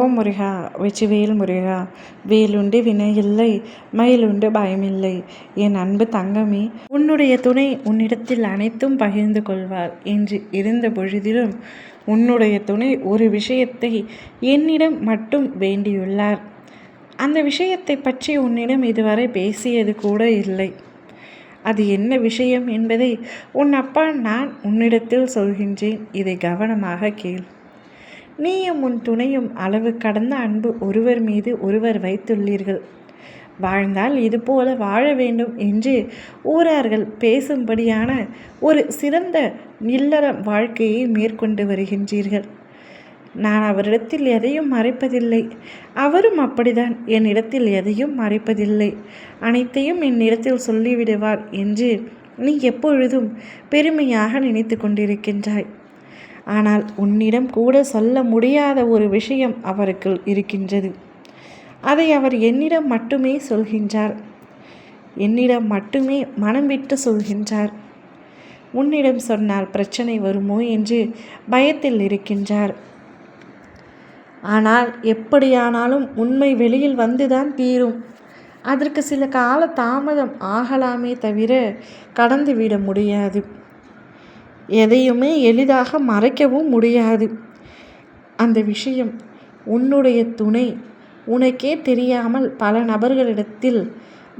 ஓம் முருகா வெற்றிவேல் முருகா. வேலுண்டு வினையில்லை, மயிலுண்டு பயமில்லை. என் அன்பு தங்கமே, உன்னுடைய துணை உன்னிடத்தில் அனைத்தும் பகிர்ந்து கொள்வார் என்று இருந்த பொழுதிலும் உன்னுடைய துணை ஒரு விஷயத்தை என்னிடம் மட்டும் வேண்டியுள்ளார். அந்த விஷயத்தை பற்றி உன்னிடம் இதுவரை பேசியது கூட இல்லை. அது என்ன விஷயம் என்பதை உன் அப்பா நான் உன்னிடத்தில் சொல்கின்றேன். இதை கவனமாக கேள். நீயும் உன் துணையும் அளவு கடந்த அன்பு ஒருவர் மீது ஒருவர் வைத்துள்ளீர்கள். வாழ்ந்தால் இதுபோல வாழ வேண்டும் என்று ஊரார்கள் பேசும்படியான ஒரு சிறந்த இல்லற வாழ்க்கையை மேற்கொண்டு வருகின்றீர்கள். நான் அவரிடத்தில் எதையும் மறைப்பதில்லை, அவரும் அப்படிதான் என்னிடத்தில் எதையும் மறைப்பதில்லை, அனைத்தையும் என்னிடத்தில் சொல்லிவிடுவார் என்று நீ எப்பொழுதும் பெருமையாக நினைத்து கொண்டிருக்கின்றாய். ஆனால் உன்னிடம் கூட சொல்ல முடியாத ஒரு விஷயம் அவருக்குள் இருக்கின்றது. அதை அவர் என்னிடம் மட்டுமே சொல்கின்றார், என்னிடம் மட்டுமே மனம் விட்டு சொல்கின்றார். உன்னிடம் சொன்னால் பிரச்சனை வருமோ என்று பயத்தில் இருக்கின்றார். ஆனால் எப்படியானாலும் உண்மை வெளியில் வந்துதான் தீரும். அதற்கு சில கால தாமதம் ஆகலாமே தவிர கடந்துவிட முடியாது. எதையுமே எளிதாக மறைக்கவும் முடியாது. அந்த விஷயம் உன்னுடைய துணை உனக்கே தெரியாமல் பல நபர்களிடத்தில்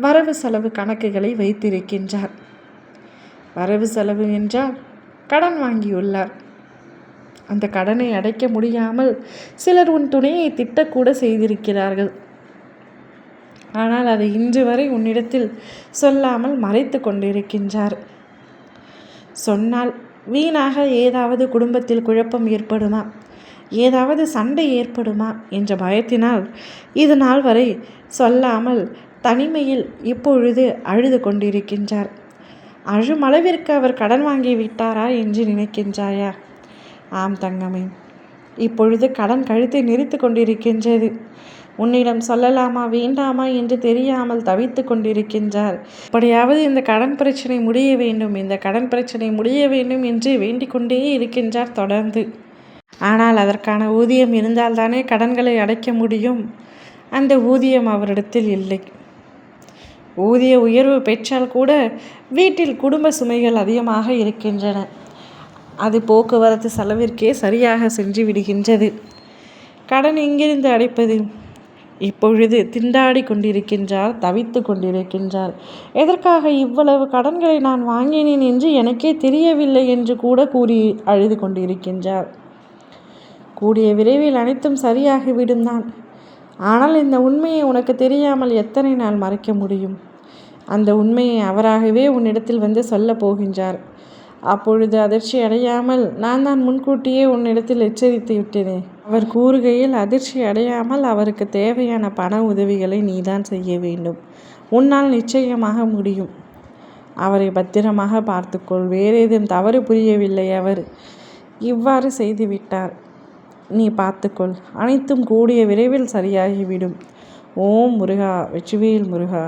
வரவு செலவு கணக்குகளை வைத்திருக்கின்றார். வரவு செலவு என்றால் கடன் வாங்கியுள்ளார். அந்த கடனை அடைக்க முடியாமல் சிலர் உன் துணையை திட்டக்கூட செய்திருக்கிறார்கள். ஆனால் அதை இன்று வரை உன்னிடத்தில் சொல்லாமல் மறைத்து கொண்டிருக்கின்றார். சொன்னால் வீணாக ஏதாவது குடும்பத்தில் குழப்பம் ஏற்படுமா, ஏதாவது சண்டை ஏற்படுமா என்ற பயத்தினால் இது நாள் வரை சொல்லாமல் தனிமையில் இப்பொழுது அழுது கொண்டிருக்கின்றார். அழும் அளவிற்கு அவர் கடன் வாங்கி விட்டாரா என்று நினைக்கின்றாயா? ஆம் தங்கமே, இப்பொழுது கடன் கழுத்தை நெரித்து கொண்டிருக்கின்றது. உன்னிடம் சொல்லலாமா வேண்டாமா என்று தெரியாமல் தவித்து கொண்டிருக்கின்றார். அப்படியாவது இந்த கடன் பிரச்சனை முடிய வேண்டும், இந்த கடன் பிரச்சனை முடிய வேண்டும் என்று வேண்டிக் கொண்டே இருக்கின்றார் தொடர்ந்து. ஆனால் அதற்கான ஊதியம் இருந்தால்தானே கடன்களை அடைக்க முடியும். அந்த ஊதியம் அவரிடத்தில் இல்லை. ஊதிய உயர்வு பெற்றால் கூட வீட்டில் குடும்ப சுமைகள் அதிகமாக இருக்கின்றன. அது போக்குவரத்து செலவிற்கே சரியாக சென்று விடுகின்றது. கடன் எங்கிருந்து அடைப்பது? இப்பொழுது திண்டாடி கொண்டிருக்கின்றார், தவித்து கொண்டிருக்கின்றார். எதற்காக இவ்வளவு கடன்களை நான் வாங்கினேன் என்று எனக்கே தெரியவில்லை என்று கூட கூறி அழுது கொண்டிருக்கின்றார். கூடிய விரைவில் அனைத்தும் சரியாகிவிடும் தான். ஆனால் இந்த உண்மையை உனக்கு தெரியாமல் எத்தனை நாள் மறைக்க முடியும்? அந்த உண்மையை அவராகவே உன்னிடத்தில் வந்து சொல்ல போகின்றார். அப்பொழுது அதிர்ச்சி அடையாமல் நான் தான் முன்கூட்டியே உன்னிடத்தில் எச்சரித்து விட்டேனே. அவர் கூறுகையில் அதிர்ச்சி அடையாமல் அவருக்கு தேவையான பண உதவிகளை நீதான் செய்ய வேண்டும். உன்னால் நிச்சயமாக முடியும். அவரை பத்திரமாக பார்த்துக்கொள். வேறு ஏதும் தவறு புரியவில்லை. அவர் இவ்வாறு செய்துவிட்டார். நீ பார்த்துக்கொள். அனைத்தும் கூடிய விரைவில் சரியாகிவிடும். ஓம் முருகா வெற்றிவேல் முருகா.